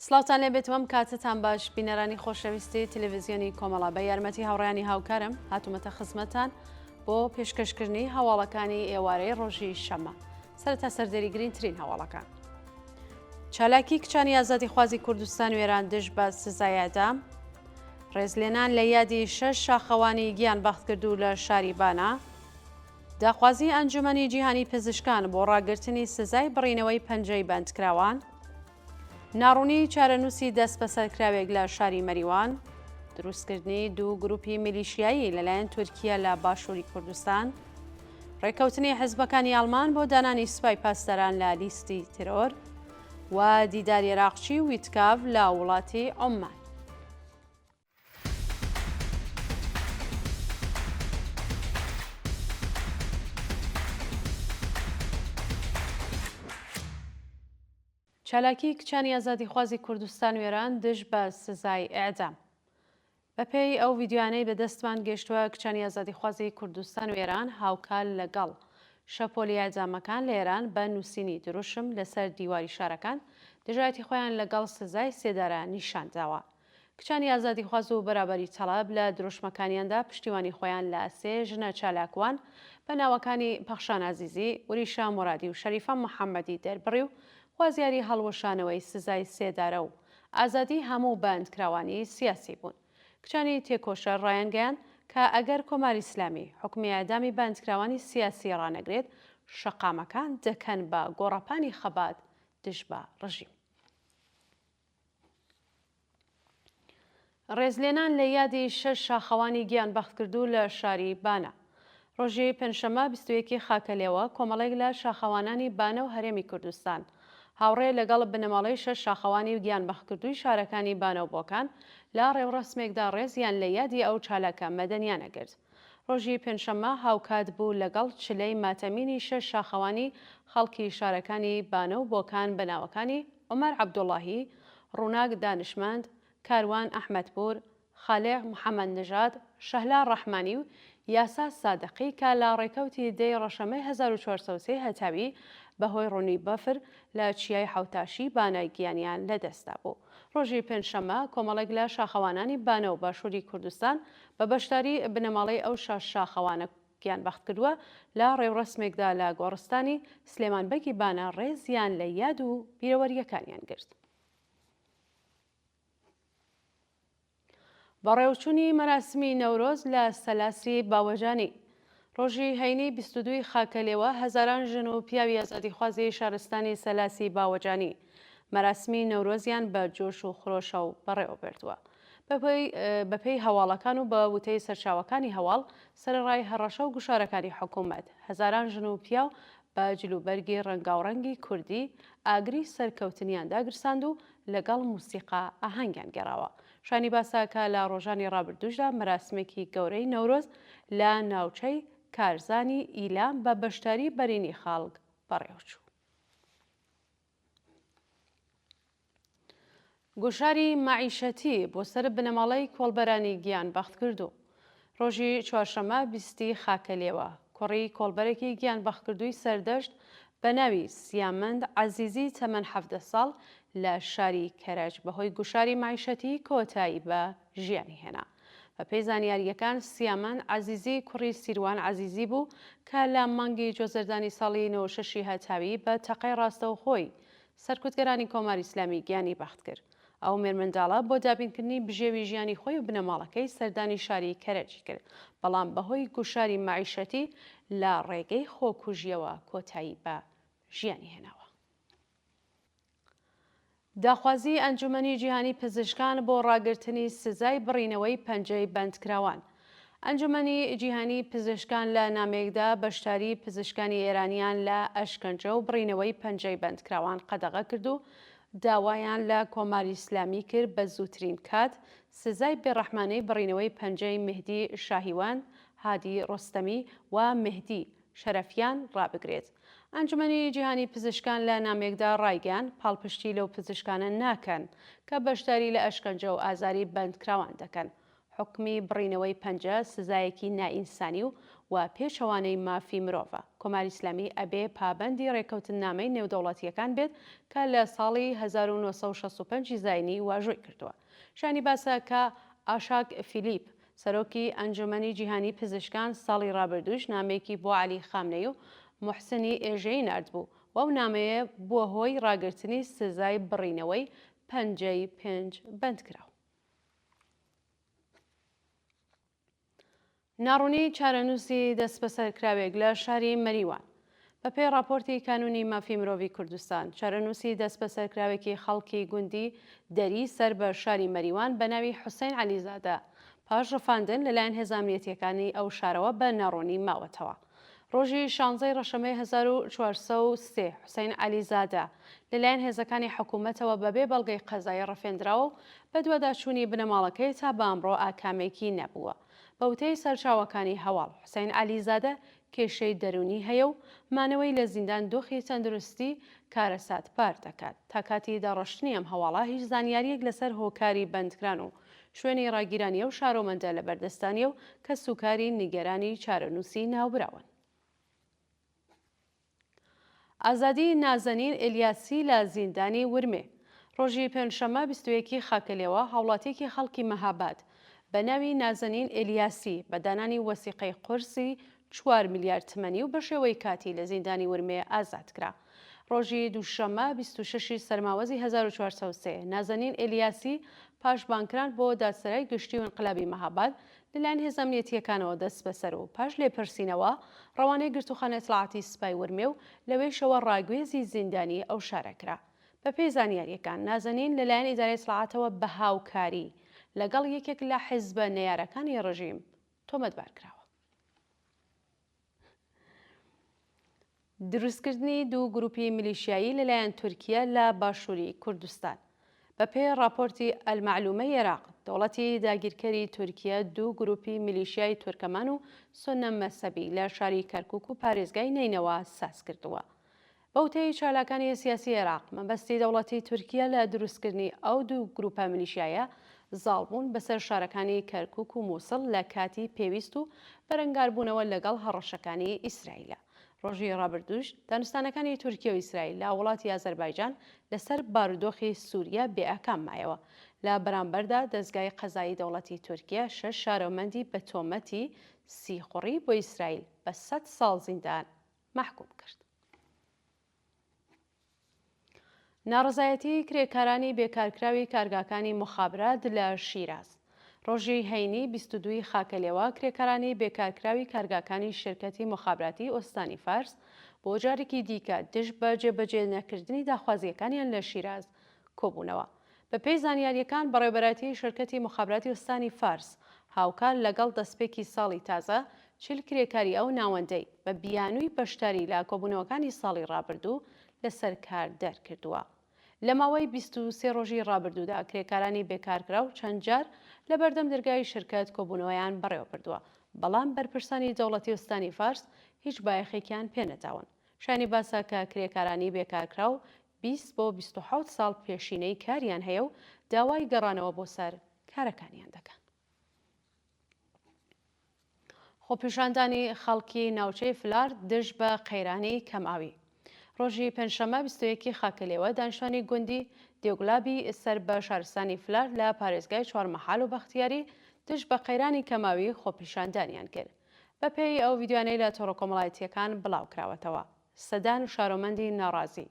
سڵاوتان لێ بێتەوەم کاتتان باش بینەرانی خۆشەویستی تەلەڤیزیۆنی کۆمەڵە بە یارمەتی هاوڕێیانی هاوکارم هاتوومەتە خزمەتان بۆ پێشکەشکردنی هەواڵەکانی ئێوارەی ڕۆژی شەمە. سەرەتا سەردەریگرینترین هەواڵەکان. چالاکی کچانی ئازادی خوازی کوردستان و ئێران دژ بە سزای ئەدام، ڕێزلێنان لە یادی 6 شاخەوانی گیان بەختکردو لە شاری بانا، داخوازی ئەنجومەنی جیهانی پزیشکان بۆ ڕاگررتنی سزای بڕینەوەی پەنجەی بەندکراوان، ناڕوونی چارەنووسی دەست بەسەرکراوێک لە شاری مەریوان، دروستکردنی دوو گروپی میلیشیایی لەلایەن تورکیا لە باشووری کوردستان، ڕێکەوتنی حزبەکانی ئەڵمان بۆ دانانی سوپای پاسداران لە لیستی ترۆر و دیداری عێراقچی ویتکاڤ لە وڵاتی عۆمان. چالاکی کچانی ئازادی خوازی کوردستان و ئێران دژ بە سزای ئێعدام. بەپێی ئەو ڤیدیۆانەی بەدەستمان گەشتووە کچانی ئازادی خوازی کوردستان و ئێران هاوکار لەگەڵ شەپۆلی ئەعدامەکان لە ئێران بە نووسینی دروشم لەسەر دیواری شارەکان دژایەتی خۆیان لەگەڵ سزای سێدارە نیشانداوە. کچانی ئازادی خواز و بەرابەری تەڵاب لە دروشمەکانیاندا پشتیوانی خۆیان لە سێ ژنە چالاکوان بە ناوەکانی پەخشان عەزیزی، وریشا مورادی و شەریفە محەممەدی دەربڕی و خوازیاری هەڵوەشانەوەی سزای سێدارە و ئازادی هەموو بەندکراوانی سیاسی بوون. کچانی تێکۆشە ڕایانگەیان کە ئەگەر کۆماری ئیسلامی حکمی ئەعدامی بەندکراوانی سیاسی ڕانەگرێت، شەقامەکان دەکەن بە گۆڕەپانی خەبات دژ بە ڕژیم. ڕێزلێنان لە یادی 6 شاخەوانی گیان بەختکردو لە شاری بانا. ڕۆژی پێنجشەمە 21 خاکەلێوە کۆمەڵێک لە شاخەوانانی بانە و هەرێمی کوردستان هاوڕێ لەگەڵ بنەماڵەی 6 شاخەوانی و گیان بەختکردووی شارەکانی بانە و بۆکان لە ڕێوڕسمێکدا ڕێزیان لە یادی ئەو چالاکە مەدەنیانەگرت. ڕۆژی پێنجشەمە هاوکات بوو لەگەڵ چلەی ماتەمینی 6 شاخەوانی خەڵکی شارەکانی بانە و بۆکان بەناوەکانی عومەر عەبدوڵڵاهی، ڕووناک دانشمەند، کاروان ئەحمەدپور، خالێق محەممەد نژاد، شەهلا ڕەحمانی و یاسا سادقی کە لە ڕێکەوتی دەی ڕەشەمەی 1403 هەتاوی بەهۆی ڕوونی بەفر لە چیای حوتاشی بانای گیانیان لەدەستا بوو. ڕۆژی پێنجشەمە کۆمەڵێک لە شاخەوانانی بانە و باشووری کوردستان بە بەشداری بنەماڵەی ئەو 6 شاخەوانە گیان بەخت کردووە لە ڕێوڕسمێکدا لە گۆڕستانی سلێمانبەگی بانە ڕێزیان لە یاد و بیرەوەریەکانیان گرت. بەڕێوچوونی مەراسمی نەورۆز لە سەلاسی باوەجانی. ڕۆژی هەینی 22 خاکەلێوە هەزاران ژن و پیاوی ئازادی خوازی شارستانی سەلاسی باوەجانی مەراسمی نەورۆزیان بە جۆش و خرۆشە و بەڕێوە بردووە. بەپێی هەواڵەکان و بە وتەی سەرچاوەکانی هەواڵ سەرڕای هەڕەشە و گوشارەکانی حکوومەت، هەزاران ژن و پیاو بە جلوبەرگی ڕەنگاوڕەنگی کوردی ئاگری سەرکەوتنیان داگرساند و لەگەڵ موسیقا ئاهەنگیان گەڕاوە. شانی باساکە لە ڕۆژانی ڕابردووشدا مەراسمێکی گەورەی نەورۆز لە ناوچەی کارزانی ئیلام بە بەشداری بەرینی خەڵک بەڕێوەچوو. گوشاری مەعیشەتی بۆ سەر بنەماڵەی کۆڵبەرانی گیان بەخت کردو. ڕۆژی چوارشەمە 20 خاکەلێوە کوڕی کۆڵبەرێکی گیان بەختکردووی سەردەشت بە ناوی سیامەند عەزیزی تەمەن 17 ساڵ لە شاری کەرەج بەهۆی گوشاری مەعیشەتی کۆتایی بە ژیانی هێنا. بەپێی زانیاریەکان سیامەند عەزیزی کوڕی سیروان عەزیزی بوو کە لە مانگی جۆزەردانی ساڵی 96 هەتاوی بە تەقەی ڕاستەوخۆی سەرکوتگەرانی کۆماری ئیسلامی گیانی بەخت کرد. ئەو مێرمەنداڵە بۆ دابینکردنی بژێوی ژیانی خۆی و بنەماڵەکەی سەردانی شاری کەرەجی کرد، بەڵام بەهۆی گوشاری مەعیشەتی لە ڕێگەی خۆکوژیەوە کۆتایی بە ژیانی هێناوە. داخوازی ئەنجومەنی جیهانی پزیشکان بۆ ڕاگررتنی سزای بڕینەوەی پەنجەی بەندکراوان. ئەنجومەنی جیهانی پزیشکان لە نامەیەکدا بەشداری پزیشکانی ئێرانیان لە ئەشکەنجە و بڕینەوەی پەنجەی بەندکراوان قەدەغە کرد و داوایان لە کۆماری ئیسلامی کرد بە زووترین کات سزای بێڕەحمانەی بڕینەوەی پەنجەی مهدی شاهیوان، هادی ڕۆستەمی و مهدی شەرەفیان ڕابگرێت. ئەنجومەنی جیهانی پزیشکان لە نامێکدا ڕایگەیاند پاڵپشتی لەو پزیشکانە ناکەن کە بەشداری لە ئەشکەنجە و ئازاری بەندکراوان دەکەن. حکمی بڕینەوەی پەنجە سزایەکی نائینسانی و و پێچەوانەی مافی مرۆڤە. کۆماری ئیسلامی ئەبێ پابەندی ڕێکەوتنامەی نێودەوڵەتیەکان بێت کە لە ساڵی 1965 زاینی واژۆی کردووە. شانی باسە کە ئاشاک فیلیپ سەرۆکی ئەنجومەنی جیهانی پزیشکان ساڵی ڕابردووش نامەیەکی بۆ عەلی خامنەی و موحسنی ئێژەی ناردبوو و ئەو نامەیە بووە هۆی ڕاگررتنی سزای بڕینەوەی پەنجەی 5 بەندکراوە. ناڕوونی چارەنووسی دەست بەسەرکراوێک لە شاری مەریوان. بەپێی راپۆرتی کانونی مافی مرۆڤی کوردستان، چارەنووسی دەست بەسەرکراوێکی خەڵکی گوندی دەری سەر بە شاری مەریوان بە ناوی حوسێن عەلیزادە پاش ڕفاندن لەلایەن هێزە ئەمنیەتیەکانی ئەو شارەوە بە ناڕوونی ماوەتەوە. ڕۆژی 16 ڕەشەمەی 1403 حوسێن عەلیزادە لەلایەن هێزەکانی حکوومەتەوە بەبێ بەڵگەی قەزای ڕەفێنراوە و بە دووەداچوونی بنەماڵەکەی تا بە ئەمڕۆ ئاکامێکی نەبووە. بەوتەی سەرچاوەکانی هەواڵ، حوسێن عەلیزادە کێشەی دەرونی هەیە و مانەوەی لە زیندان دۆخی تەندروستی کارەسات پار دەکات. تا کاتی داڕۆشتنی ئەم هەواڵە هیچ زانیاریەک لەسەر هۆکاری بەندکران و شوێنی ڕاگیرانیە و شارۆمەندە لە بەردەستانیە و کە سوکاری نیگەرانی چارەنووسی ناوبراون. ئازادی نازەنین ئێلیاسی لە زیندانی ورمێ. ڕۆژی پێنجشەممە 21 خاکەلێەوە هاوڵاتێکی خەڵکی مەهاباد بە ناوی نازەنین ئێلیاسی بە دانانی وەسیقەی قورسی 4 میلیارد تمەنی و بە شێوەی کاتی لە زیندانی ورمێ ئازاد کرا. ڕۆژی دووشەممە 26 سەرماوەزی 1403 نازەنین ئێلیاسی پاشبانکران بۆ دادسەرای گشتی و انقلابی مەهاباد لەلایەن هێزە ئەمنیەتیەکانەوە دەست بەسەر و پاش لێپرسینەوە ڕەوانەی گرتوخانە ئیتلاعاتی سوپای ورمێ و لەوەیشەوە ڕاگوێزی زیندانی ئەو شارەکرا. بە پێی زانیاریەکان نازەنین لەلایەن ئیدارەی ئیتلاعاتەوە بە هاوکاری لەگەڵ یەکێک لە حیزبە نەیارەکانی ڕژیم تۆمەتبار کراوە. دروستکردنی دوو گروپی میلیشیایی لەلایەن تورکیا لە باشووری کوردستان. بەپێی راپۆرتی ئەلمەعلومەی عێراق، دەوڵەتی داگیرکەری تورکیا دوو گروپی میلیشیای تورکەمان و سونە مەسەبی لە شاری کەرکووک و پارێزگای نینەوە ساز کردووە. بەوتەی چالاکانی سیاسی عێراق، مەبەستی دەوڵەتی تورکیا لە دروستکردنی ئەو دوو گروپە میلیشیایە زاڵبوون بەسەر شارەکانی کەرکووک و مووسڵ لە کاتی پێویست و بەرەنگاربوونەوە لەگەڵ هەڕەشەکانی ئیسرائیلە. ڕۆژی ڕابردووش دانوستانەکانی تورکیا و ئیسرائیل لە وڵاتی ئازەربایجان لەسەر بارودۆخی سووریا بێئەکام مایەوە. لە بەرامبەردا دەستگای قەزایی دەوڵەتی تورکیا 6 شارۆمەندی بە تۆمەتی سیخوڕی بۆ ئیسرائیل بە 100 ساڵ زیندان مەحکوم کرد. ناڕزایەتی کرێکارانی بێکارکراوی کارگاکانی مخابرات لە شیراز. ڕۆژی هەینی 22 خاکەلێەوە کرێکارانی بێکارکراوی کارگاکانی شرکەتی مخابراتی ئۆستانی فارس بۆ جارێکی دیکە دژ بە جێبەجێ نەکردنی داخوازیەکانیان لە شیراز کۆبوونەوە. بە پێی زانیاریەکان بەڕێوەبەراتی شرکەتی مخابراتی ئۆستانی فارس هاوکار لەگەڵ دەستپێکی ساڵی تازە 40 کرێکاری ئەو ناوەندەی بە بیانووی بەشداری لە کۆبوونەوەکانی ساڵی ڕابردوو لەسەر کار دەرکردووە. لە ماوەی 23 ڕۆژی ڕابردوودا کرێکارانی بێکارکراو چەند جار لە بەردەم دەرگای شرکەت کۆبوونەوەیان بەڕێوە بردووە، بەڵام بەرپرسانی دەوڵەتی ئۆستانی فارس هیچ بایەخێکیان پێنەداون. شانی باسە کە کرێکارانی بێکارکراو 20 بۆ 27 ساڵ پێشینەی کاریان هەیە و داوای گەڕانەوە بۆ سەر کارەکانیان دەکەن. خۆپیشاندانی خەڵکی ناوچەی فلار دژ بە قەیرانی کەماوی. ڕۆژی پێنجشەممە 21 خاکەلێەوە دانیشتوانی گوندی دێوگڵابی سەر بە شارستانی فلار لە پارێزگای چوارمەحال و بەختیاری دژ بە قەیرانی کەماوی خۆپیشاندانیان کرد. بەپێی ئەو ڤیدیۆانەی لە تۆڕەکۆمەڵایەتیەکان بڵاو کراوەتەوە، سەدان و شارۆمەندی ناڕازی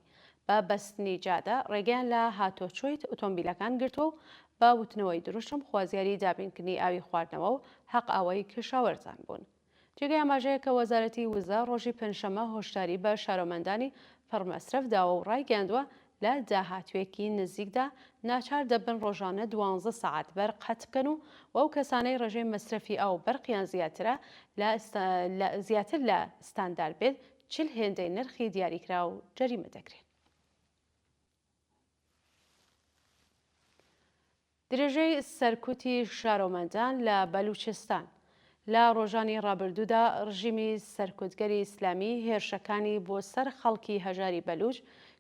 بە بەستنی جادە ڕێگەیان لە هاتۆچۆی ئۆتۆمبیلەکان گرتووە و بە وتنەوەی دروشم خوازیاری دابینکردنی ئاوی خواردنەوە و حەق ئاوەی کشاوەرزان بوون. جێگەی ئاماژەیە کە وەزارەتی وزە ڕۆژی پێنجشەممە هۆشداری بە شارۆمەندانی فەرمەسرف داوە و ڕایگەاندووە لە داهاتوێکی نزیکدا ناچار دەبن ڕۆژانە 12 سەعات بەرق قەت بکەن و ئەو کەسانەی ڕێژەی مەسرفی ئەو بەرقیان زیاتر لە ستاندار بێت 40 هێندەی نرخی دیاریکرا و جەریمە دەکرێن. درێژەی سەرکوتی شارۆمەندان لە بەلوچستان. لە ڕۆژانی ڕابردوودا ڕژیمی سەرکوتگەری ئیسلامی هێرشەکانی بۆ سەر خەڵکی هەژاری بەلوچ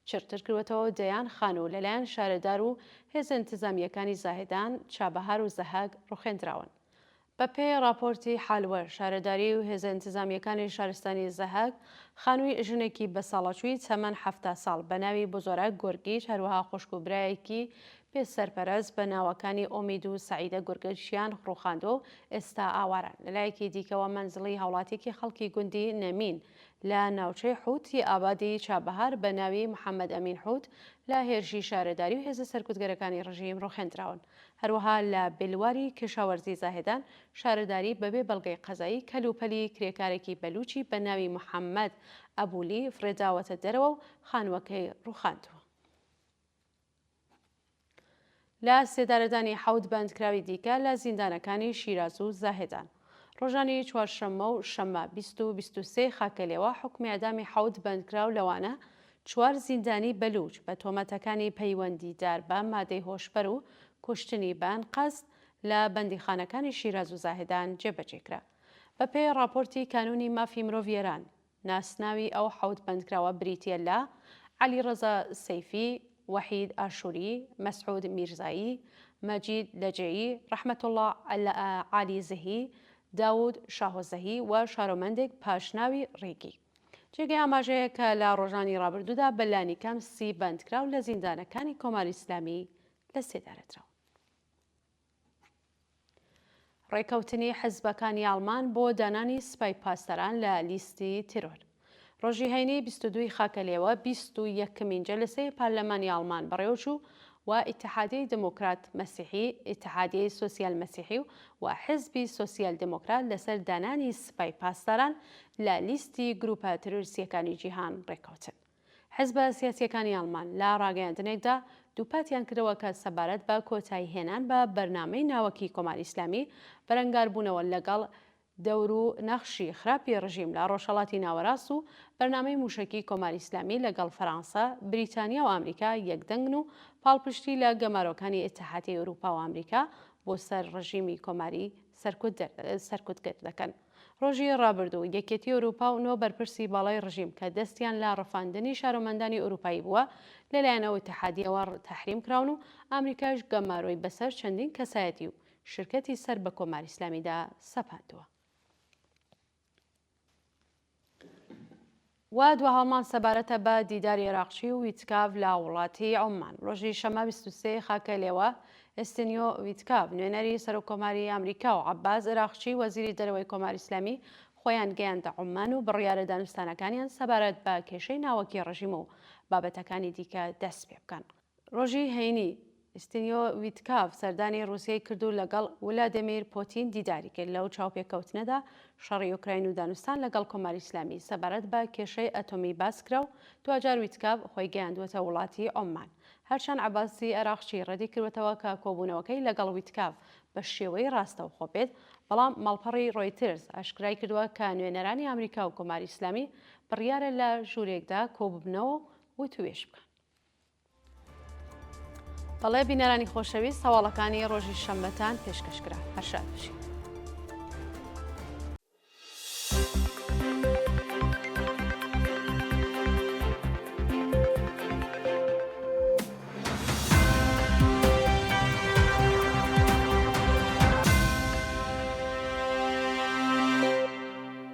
چرتر کردوێتەوە دەیان خان و لەلایەن شارەدار و هێزە انتزامیەکانی زاهدان چابەهار و زەهاگ ڕوخێندراون. بەپێی راپۆرتی حالوەر شارەداری و هێزە ئینتیزامیەکانی شارستانی زەهەک خانووی ژنێکی بە ساڵەچووی چەمەن 7 ساڵ بە ناوی بزۆرە گۆرگیش هەروەها خوشکوبرایەکی پێسەرپەرست بە ناوەکانی ئۆمید و سەعیدە گورگەشیان ڕووخاندۆ و ئێستا ئاواران. لەلایەکی دیکەوە مەنزڵی هاوڵاتێکی خەڵکی گوندی نەمین لە ناوچەی حوتی ئابادی چابەهار بە ناوی محەممەد ئەمین حوت لە هێرشی شارەداری و هێزە سەرکوتگەرەکانی ڕژیم ڕوخێنراون. هەروەها لە بلواری کشاوەرزی زاهێدان شارەداری بەبێ بەڵگەی قەزایی کەلوپەلی کرێکارێکی بەلوچی بە ناوی محەممەد ئەبولی فرێداوەتە دەرەوە و خانوەکەی ڕوخاندووە. لە سێدارەدانی حەوت بەندکراوی دیکە لە زیندانەکانی شیراز و زاهێدان ڕۆژانی چوارشەممە و شەمە 23 خاکەلێەوە حکمی ئەدامی حەوت بەندکراو لەوانە 4 زیندانی بەلوچ بە تۆمەتەکانی پەیوەندیدار بە مادەی هۆشبەر و کوشتنی بان قەست لە بەندیخانەکانی شیراز و زاهێدان جێبەجێکرا. بەپێی راپۆرتی کانونی مافی مرۆڤێران ناسناوی ئەو حەوت بەندکراوە بریتیە لە عەلیڕەزا سەیفی، وحید ئاشوری، مەسعود میرزایی، مەجید لەجێیی، ڕەحمەتوڵڵا عالی زەهی، داود شاهۆزەهی و شارۆمەندێک پاشناوی ڕێگی. جێگەی ئاماژەیە کە لە ڕۆژانی ڕابردوودا بەلانی کەم 30 بەندکراو لە زیندانەکانی کۆماری ئیسلامی لە سێدارەدراون. ڕێکەوتنی حزبەکانی ئاڵمان بۆ دانانی سپای پاسداران لە لیستی تیرۆر. ڕۆژی هەینی 22 خاکەلێەوە 21مین جەلسەی پارلەمانی ئاڵمان بەڕێوەچوو و ئیتحادیەی دموکرات مەسیحی، ئیتحادیەی سۆسیال مەسیحی و حزبی سۆسیال دموکرات لەسەر دانانی سپای پاسداران لە لیستی گروپە تروریستیەکانی جیهان ڕێکەوتن. حزبە سیاسیەکانی ئاڵمان لە ڕاگەیاندنێکدا دووپاتیان کردەوە کە سەبارەت بە کۆتایی هێنان بە بەرنامەی ناوەکی کۆماری ئیسلامی بەرەنگاربوونەوە لەگەڵ دەور و نەخشی خراپی ڕژیم لە ڕۆژهەڵاتی ناوەڕاست و بەرنامەی موشکی کۆماری ئیسلامی لەگەڵ فەرەنسا، بریتانیا و ئەمریکا یەکدەنگن و پاڵپشتی لە گەمارۆکانی ئیتحادیەی ئەوروپا و ئەمریکا بۆ سەر ڕژیمی کۆماری سەرکوتگەر دەکەن. ڕۆژی ڕابردوو یەکێتی ئەوروپا و نۆ بەرپرسی باڵای ڕژیم کە دەستیان لە ڕەفاندنی شارۆمەندانی ئەوروپایی بووە لەلایەنەوە ئیتحادیەوە تەحریم کراون و ئەمریکاش گەماڕۆی بەسەر چەندین کەسایەتی و شرکەتی سەر بە کۆماری ئیسلامیدا سەپاندووە. و دووهەڵمان سەبارەتە بە دیداری عێراقچی و ویتکاف لە وڵاتی عومان. ڕۆژی شەمە 23 خاکەلێەوە ئێستنیۆ ویتکاف نوێنەری سەرۆکۆماری ئەمریکا و عەباس عێراقچی وەزیری دەرەوەی کۆماری ئیسلامی خۆیان گەیاندە عومان و بڕیارە دانوستانەکانیان سەبارەت بە کێشەی ناوەکی ڕژیم و بابەتەکانی دیکە دەست پێ بکەن. ڕۆژی هەینی ئستنیۆ ویتکاف سەردانی رووسیای کردو لەگەڵ ولادیمیر پۆتین دیداری کرد. لەو چاوپێکەوتنەدا شەڕی ئوکراین و دانوستان لەگەڵ کۆماری ئیسلامی سەبارەت بە کێشەی ئەتۆمی باسکرا و دوجار ویتکاف خۆی گەیاندووەتە وڵاتی عومان. هەرچەند عەباسی عێراقچی ڕەدی کردوەتەوە کە کۆبوونەوەکەی لەگەڵ ویتکاف بە شێوەی ڕاستەوخۆ بێت، بەڵام ماڵپەڕی ڕۆیترز ئاشکرای کردووە کە نوێنەرانی ئەمریکا و کۆماری ئیسلامی بڕیارە لە ژوورێکدا کۆببنەوە و توێش بکەن. بەڵێ بینەرانی خۆشەویست، هەواڵەکانی ڕۆژی شەممەتان پێشکەشکرا. هەر شاد بشین.